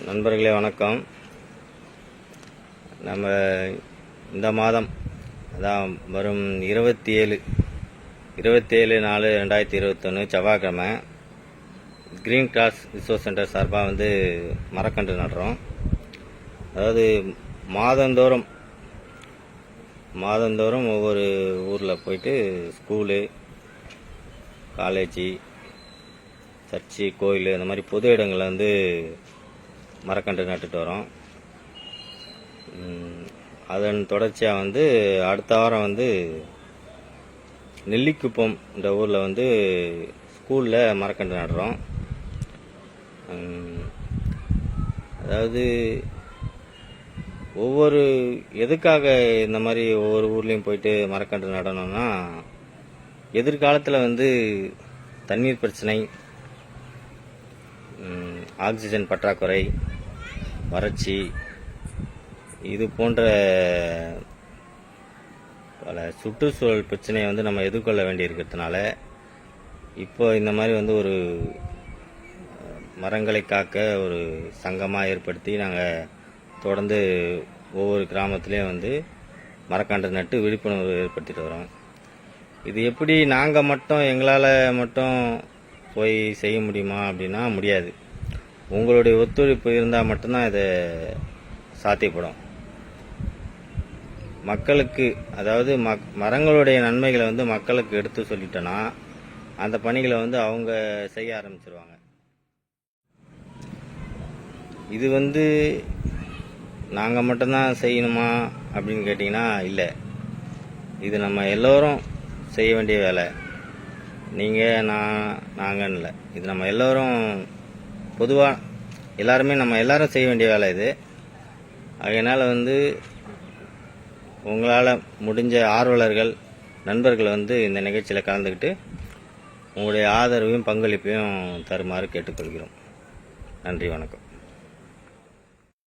நண்பர்களே வணக்கம். நம்ம இந்த மாதம் அதான் வரும் 27/4/2021 செவ்வாய்க்கிழமை கிரீன் கிராஸ் ரிசோர்ஸ் சென்டர் சார்பாக மரக்கன்று நடுறோம். அதாவது மாதந்தோறும் ஒவ்வொரு ஊரில் போயிட்டு ஸ்கூலு, காலேஜி, சர்ச்சு, கோயில் இந்த மாதிரி பொது இடங்களில் மரக்கன்று நட்டுட்டு வரோம். அதன் தொடர்ச்சியாக அடுத்த வாரம் நெல்லிக்குப்பம் இந்த ஊரில் ஸ்கூலில் மரக்கன்று நடுறோம். அதாவது எதுக்காக இந்த மாதிரி ஒவ்வொரு ஊர்லேயும் போயிட்டு மரக்கன்று நடணும்னா, எதிர்காலத்தில் தண்ணீர் பிரச்சனை, ஆக்சிஜன் பற்றாக்குறை, வறட்சி இது போன்ற பல சுற்றுச்சூழல் பிரச்சனையை நம்ம எதிர்கொள்ள வேண்டியிருக்கிறதுனால இப்போ இந்த மாதிரி ஒரு மரங்களை காக்க ஒரு சங்கமாக ஏற்படுத்தி நாங்கள் தொடர்ந்து ஒவ்வொரு கிராமத்துலேயும் மரக்கன்று நட்டு விழிப்புணர்வு ஏற்படுத்திட்டு வரோம். இது எப்படி நாங்கள் மட்டும் எங்களால் மட்டும் போய் செய்ய முடியுமா அப்படின்னா முடியாது. உங்களுடைய ஒத்துழைப்பு இருந்தால் மட்டும்தான் இதை சாத்தியப்படும். மக்களுக்கு, அதாவது மரங்களுடைய நன்மைகளை மக்களுக்கு எடுத்து சொல்லிட்டோன்னா அந்த பணிகளை அவங்க செய்ய ஆரம்பிச்சிருவாங்க. இது நாங்கள் மட்டும்தான் செய்யணுமா அப்படின்னு கேட்டிங்கன்னா இல்லை. இது நம்ம எல்லோரும் செய்ய வேண்டிய வேலை. நீங்கள், நாங்கன்னு இல்லை. இது நம்ம எல்லோரும் பொதுவாக எல்லாரும் செய்ய வேண்டிய வேலை இது. அதனால் உங்களால் முடிஞ்ச ஆர்வலர்கள், நண்பர்கள் இந்த நிகழ்ச்சியில் கலந்துக்கிட்டு உங்களுடைய ஆதரவையும் பங்களிப்பையும் தருமாறு கேட்டுக்கொள்கிறோம். நன்றி, வணக்கம்.